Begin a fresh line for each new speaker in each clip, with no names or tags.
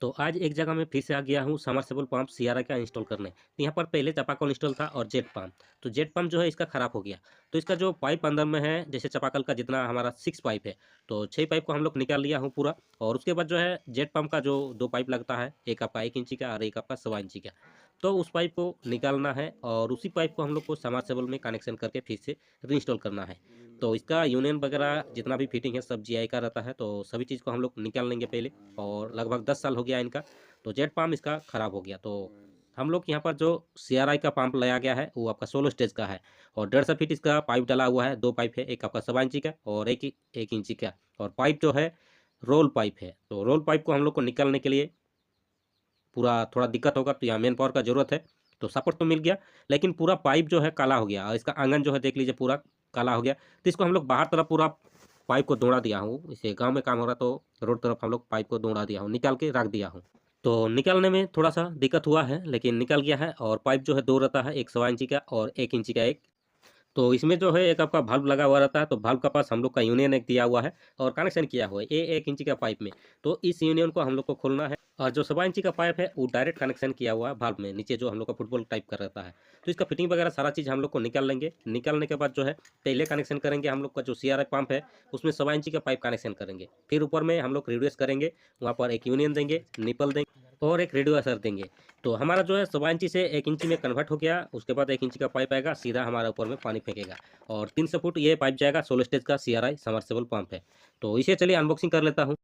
तो आज एक जगह मैं फिर से आ गया हूँ समरसेबल पंप सीआरआई का इंस्टॉल करने। तो यहाँ पर पहले चापाकल इंस्टॉल था और जेट पंप। तो जेट पंप जो है इसका ख़राब हो गया। तो इसका जो पाइप अंदर में है, जैसे चापाकल का जितना हमारा 6 पाइप है, तो 6 पाइप को हम लोग निकाल लिया हूँ पूरा। और उसके बाद जो है जेट पंप का जो 2 पाइप लगता है, एक आपका 1 इंची का और एक आपका 1.25 इंची का। तो उस पाइप को निकालना है और उसी पाइप को हम लोग को समरसेबल में कनेक्शन करके फिर से रीइंस्टॉल करना है। तो इसका यूनियन वगैरह जितना भी फिटिंग है सब जीआई का रहता है, तो सभी चीज़ को हम लोग निकाल लेंगे पहले। और लगभग 10 साल हो गया इनका। तो जेट पंप इसका ख़राब हो गया। तो हम लोग यहाँ पर जो सीआरआई का पंप लाया गया है वो आपका 16 स्टेज का है। और 150 फीट इसका पाइप डला हुआ है, 2 पाइप है, एक आपका 1.25 इंची का और एक इंची का। और पाइप जो है रोल पाइप है। तो रोल पाइप को हम लोग को निकालने के लिए पूरा थोड़ा दिक्कत होगा, तो यहाँ मैन पावर का ज़रूरत है। तो सपोर्ट तो मिल गया, लेकिन पूरा पाइप जो है काला हो गया और इसका आंगन जो है देख लीजिए पूरा काला हो गया। तो इसको हम लोग बाहर तरफ पूरा पाइप को दौड़ा दिया हूँ। इसे गांव में काम हो रहा तो रोड तरफ हम लोग पाइप को दौड़ा दिया हूँ, निकाल के रख दिया हूँ। तो निकालने में थोड़ा सा दिक्कत हुआ है, लेकिन निकल गया है। और पाइप जो है 2 रहता है, एक 1.25 इंची का और 1 इंची का एक। तो इसमें जो है एक आपका वाल्व लगा हुआ रहता है, तो वाल्व का पास हम लोग का यूनियन एक दिया हुआ है और कनेक्शन किया हुआ है ये 1 इंची का पाइप में। तो इस यूनियन को हम लोग को खोलना है। और जो 1.25 इंची का पाइप है वो डायरेक्ट कनेक्शन किया हुआ है वाल्व में, नीचे जो हम लोग का फुटबॉल टाइप का रहता है। तो इसका फिटिंग वगैरह सारा चीज़ हम लोग को निकाल लेंगे। निकालने के बाद जो है पहले कनेक्शन करेंगे हम लोग का जो सीआरआई पंप है उसमें 1.25 इंची का पाइप कनेक्शन करेंगे। फिर ऊपर में हम लोग रिड्यूस करेंगे, वहाँ पर एक यूनियन देंगे, निपल देंगे और एक रेडियो देंगे। तो हमारा जो है 1.25 इंची से 1 इंची में कन्वर्ट हो गया। उसके बाद 1 इंची का पाइप आएगा, सीधा हमारा ऊपर में पानी फेंकेगा। और 300 फुट ये पाइप जाएगा, 16 स्टेज का सीआरआई समरसेबल पंप है। तो इसे चलिए अनबॉक्सिंग कर लेता हूँ।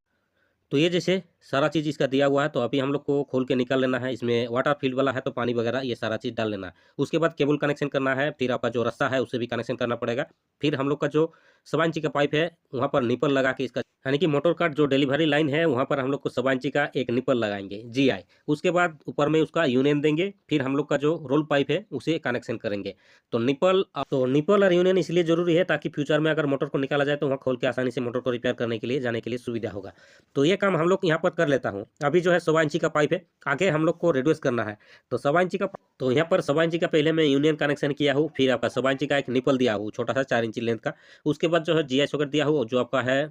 तो ये जैसे सारा चीज़ इसका दिया हुआ है, तो अभी हम लोग को खोल के निकाल लेना है। इसमें वाटर फील्ड वाला है तो पानी वगैरह ये सारा चीज़ डाल लेना है। उसके बाद केबल कनेक्शन करना है, फिर आपका जो रस्सा है उससे भी कनेक्शन करना पड़ेगा। फिर हम लोग का जो 1.25 इंची का पाइप है वहाँ पर निपल लगा के इसका, यानी कि मोटर का जो डिलीवरी लाइन है वहाँ पर हम लोग को 1.25 इंची का एक निपल लगाएंगे जीआई। उसके बाद ऊपर में उसका यूनियन देंगे, फिर हम लोग का जो रोल पाइप है उसे कनेक्शन करेंगे। तो निपल और यूनियन इसलिए ज़रूरी है ताकि फ्यूचर में अगर मोटर को निकाला जाए तो वहाँ खोल के आसानी से मोटर को रिपेयर करने के लिए जाने के लिए सुविधा होगा। तो ये काम हम लोग यहाँ पर कर लेता हूँ। अभी जो है 1.25 इंची का पाइप है, आगे हम लोग को रेडियस करना है। तो 1.25 इंची का, तो यहाँ पर 1.25 इंची का पहले मैं यूनियन कनेक्शन किया हूँ, फिर आपका 1.25 इंची का एक निपल दिया हूँ छोटा सा 4 इंची लेंथ का। उसके बाद जो है जीआई सॉकेट दिया हूँ जो आपका है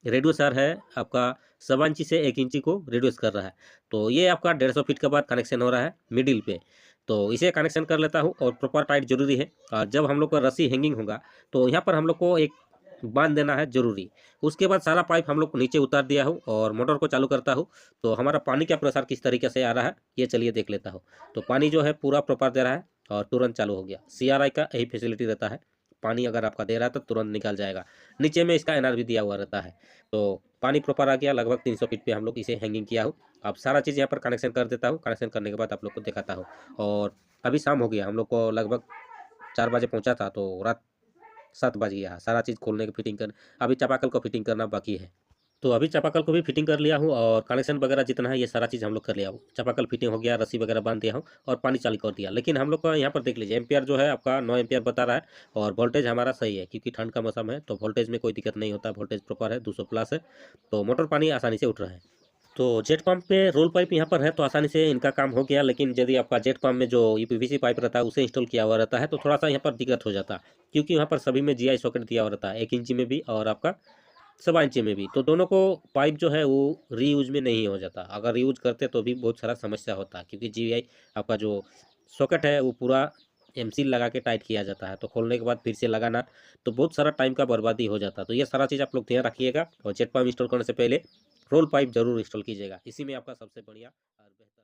रेडियोसर है आपका 1.25 इंची से 1 इंची को रिड्यूस कर रहा है। तो ये आपका 150 फीट के बाद कनेक्शन हो रहा है मिडिल पे। तो इसे कनेक्शन कर लेता हूँ और प्रॉपर टाइट जरूरी है। और जब हम लोग का रस्सी हैंगिंग होगा तो यहाँ पर हम लोग को एक बांध देना है जरूरी। उसके बाद सारा पाइप हम लोग नीचे उतार दिया हूँ और मोटर को चालू करता हूँ। तो हमारा पानी का प्रेशर किस तरीके से आ रहा है ये चलिए देख लेता हूँ। तो पानी जो है पूरा प्रॉपर दे रहा है और तुरंत चालू हो गया। सीआरआई का यही फैसिलिटी रहता है, पानी अगर आपका दे रहा है तो तुरंत निकल जाएगा। नीचे में इसका एनआर भी दिया हुआ रहता है। तो पानी प्रॉपर आ गया, लगभग 300 फीट पे हम लोग इसे हैंगिंग किया हूँ। अब सारा चीज़ यहाँ पर कनेक्शन कर देता हूँ, कनेक्शन करने के बाद आप लोग को दिखाता हूँ। और अभी शाम हो गया, हम लोग को लगभग 4 बजे पहुँचा था तो रात 7 बज गया। सारा चीज़ खोलने की फिटिंग कर, अभी चापाकल को फिटिंग करना बाकी है। तो अभी चापाकल को भी फिटिंग कर लिया हूँ और कनेक्शन वगैरह जितना है ये सारा चीज़ हम लोग कर लिया हूँ। चापाकल फिटिंग हो गया, रस्सी वगैरह बांध दिया हूँ और पानी चालू कर दिया। लेकिन हम लोग का यहाँ पर देख लीजिए एम्पियर जो है आपका 9 एम्पियर बता रहा है और वोल्टेज हमारा सही है क्योंकि ठंड का मौसम है तो वोल्टेज में कोई दिक्कत नहीं होता। वोल्टेज प्रॉपर है, 200 प्लस है। तो मोटर पानी आसानी से उठ रहा है। तो जेट पंप पे रोल पाइप यहाँ पर है तो आसानी से इनका काम हो गया। लेकिन यदि आपका जेट पंप में जो यूपीवीसी पाइप रहता है उसे इंस्टॉल किया हुआ रहता है तो थोड़ा सा यहाँ पर दिक्कत हो जाता है, क्योंकि यहाँ पर सभी में जीआई सॉकेट दिया हुआ रहता है, 1 इंची में भी और आपका 1.25 इंची में भी। तो दोनों को पाइप जो है वो रीयूज में नहीं हो जाता। अगर रीयूज करते तो भी बहुत सारा समस्या होता, क्योंकि जीआई आपका जो सॉकेट है वो पूरा एमसील लगा के टाइट किया जाता है। तो खोलने के बाद फिर से लगाना तो बहुत सारा टाइम का बर्बादी हो जाता है। तो ये सारा चीज़ आप लोग ध्यान रखिएगा और जेट पंप इंस्टॉल करने से पहले रोल पाइप जरूर इंस्टॉल कीजिएगा, इसी में आपका सबसे बढ़िया और बेहतर